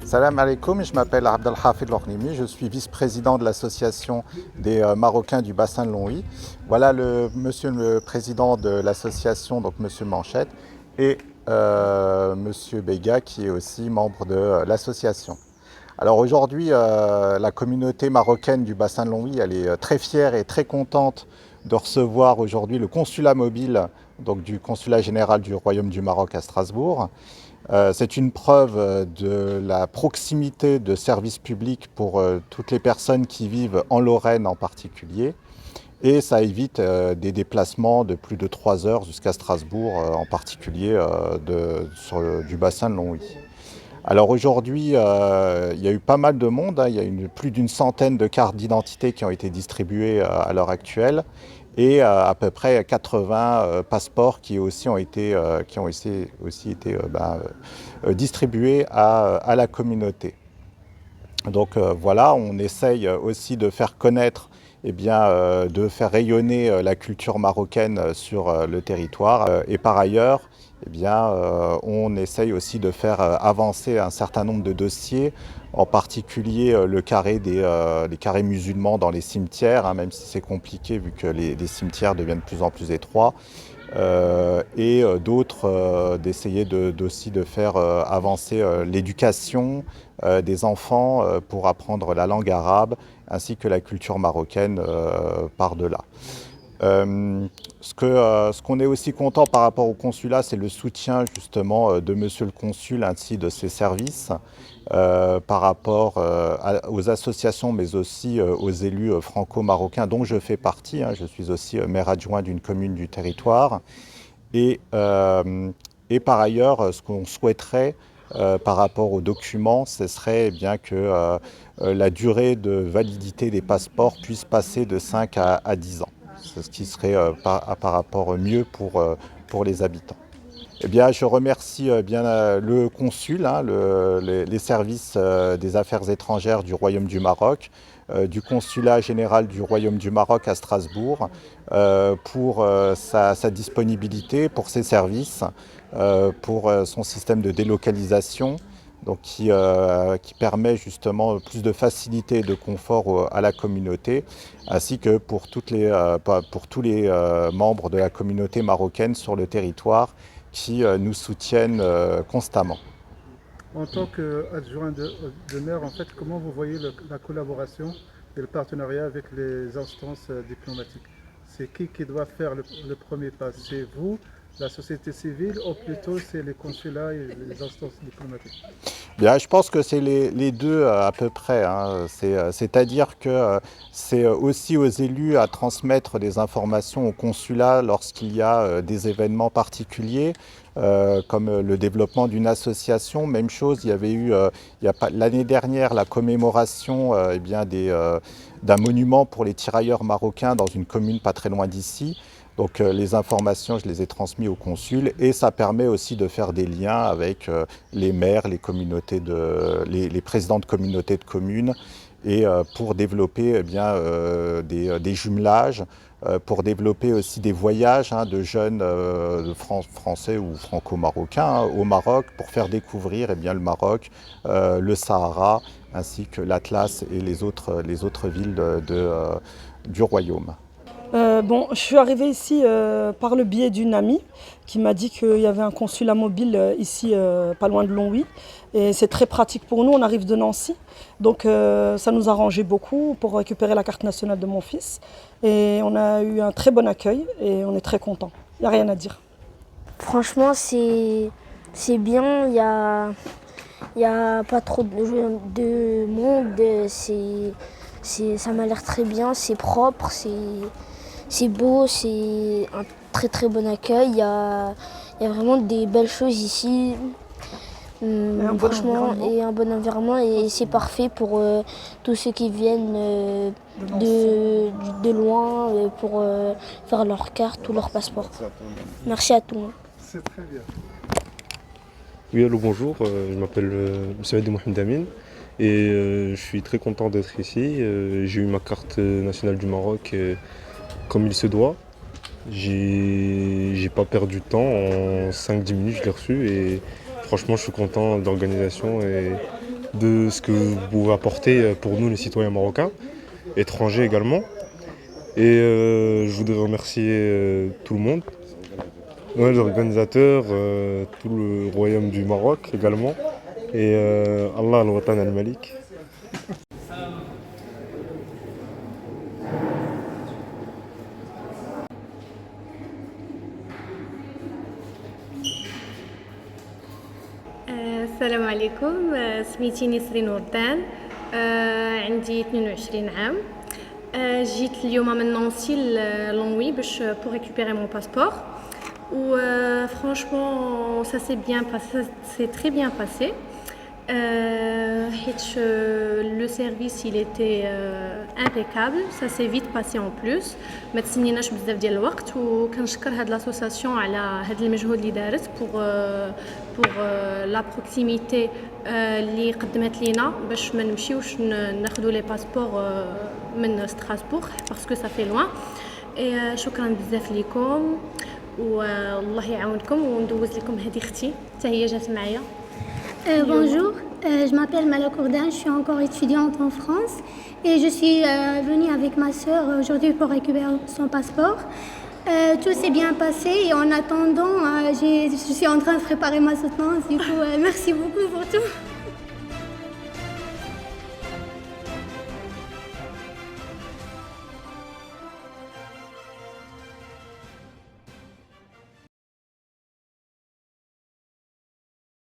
Salam alaikum, je m'appelle Abdelhafid Lohnimi, je suis vice-président de l'association des Marocains du bassin de Longwy. Voilà monsieur le président de l'association, donc monsieur Manchette, et monsieur Bega qui est aussi membre de l'association. Alors aujourd'hui, la communauté marocaine du bassin de Longwy, elle est très fière et très contente de recevoir aujourd'hui le consulat mobile, donc du consulat général du Royaume du Maroc à Strasbourg. C'est une preuve de la proximité de services publics pour toutes les personnes qui vivent en Lorraine en particulier. Et ça évite des déplacements de plus de 3 heures jusqu'à Strasbourg, en particulier du bassin de Longwy. Alors aujourd'hui, il y a eu pas mal de monde, hein. Il y a plus d'une centaine de cartes d'identité qui ont été distribuées à l'heure actuelle et à peu près 80 passeports qui ont aussi été distribués à la communauté. Donc voilà, on essaye aussi de faire connaître, de faire rayonner la culture marocaine sur le territoire. Et par ailleurs, on essaye aussi de faire avancer un certain nombre de dossiers, en particulier les carrés musulmans dans les cimetières, hein, même si c'est compliqué vu que les cimetières deviennent de plus en plus étroits. Et d'autres d'essayer aussi de faire avancer l'éducation des enfants pour apprendre la langue arabe ainsi que la culture marocaine par-delà. Ce qu'on est aussi content par rapport au consulat, c'est le soutien justement de monsieur le consul ainsi de ses services par rapport aux associations mais aussi aux élus franco-marocains dont je fais partie, hein. Je suis aussi maire adjoint d'une commune du territoire. Et, et par ailleurs, ce qu'on souhaiterait par rapport aux documents, ce serait bien que la durée de validité des passeports puisse passer de 5 à 10 ans. C'est ce qui serait par rapport mieux pour les habitants. Eh bien, je remercie le consul, hein, les services des affaires étrangères du Royaume du Maroc, du consulat général du Royaume du Maroc à Strasbourg pour sa disponibilité, pour ses services, pour son système de délocalisation, donc qui permet justement plus de facilité et de confort à la communauté, ainsi que pour tous les membres de la communauté marocaine sur le territoire qui nous soutiennent constamment. En tant qu'adjoint de maire, en fait, comment vous voyez la collaboration et le partenariat avec les instances diplomatiques? C'est qui doit faire le premier pas? C'est vous, la société civile, ou plutôt c'est les consulats et les instances diplomatiques? Bien, je pense que c'est les deux à peu près, hein. C'est-à-dire que c'est aussi aux élus à transmettre des informations au consulat lorsqu'il y a des événements particuliers, comme le développement d'une association. Même chose, il y avait eu l'année dernière la commémoration d'un monument pour les tirailleurs marocains dans une commune pas très loin d'ici. Donc les informations, je les ai transmises au consul et ça permet aussi de faire des liens avec les maires, les présidents de communautés de communes et pour développer des jumelages, pour développer aussi des voyages, hein, de jeunes français ou franco-marocains, hein, au Maroc pour faire découvrir le Maroc, le Sahara ainsi que l'Atlas et les autres villes du royaume. Bon, je suis arrivée ici par le biais d'une amie qui m'a dit qu'il y avait un consulat mobile ici, pas loin de Longwy. Et c'est très pratique pour nous, on arrive de Nancy. Donc ça nous a arrangé beaucoup pour récupérer la carte nationale de mon fils. Et on a eu un très bon accueil et on est très contents. Il n'y a rien à dire. Franchement, c'est bien, il y a pas trop de monde, ça m'a l'air très bien, c'est propre, c'est beau, c'est un très très bon accueil. Il y a vraiment des belles choses ici. Franchement, et un bon environnement. Et c'est parfait pour tous ceux qui viennent de loin pour faire leur carte ou leur passeport. Merci à tout le monde. C'est très bien. Oui, allô, bonjour, je m'appelle Mohamed Mohamed Amin et je suis très content d'être ici. J'ai eu ma carte nationale du Maroc comme il se doit. J'ai pas perdu de temps, en 5-10 minutes je l'ai reçu et franchement je suis content de l'organisation et de ce que vous pouvez apporter pour nous les citoyens marocains, étrangers également. Et je voudrais remercier tout le monde, ouais, les organisateurs, tout le royaume du Maroc également. Et Allah al-Watan al-Malik. السلام عليكم. سميتي نسرين وردان. عندي 22 عام. جيت اليوم من نانسي لونوي باش pour récupérer mon passeport. Ou franchement ça s'est bien passé, ça s'est très bien passé. Le service il était impeccable, ça s'est vite passé en plus. ما تسنيناش بزاف ديال الوقت وكنشكر هاد لاسوساسيون على هاد المجهود اللي دارت pour la proximité اللي قدمت لينا باش ما نمشيوش ناخذوا لي باسبور من ستراسبورغ باسكو ça fait loin. شكرا بزاف ليكم والله يعاونكم وندوز لكم هذه اختي حتى هي جات معايا. Bonjour, je m'appelle Mala Kourdan, je suis encore étudiante en France et je suis venue avec ma sœur aujourd'hui pour récupérer son passeport. Tout s'est bien passé et en attendant, je suis en train de préparer ma soutenance. Du coup, merci beaucoup pour tout.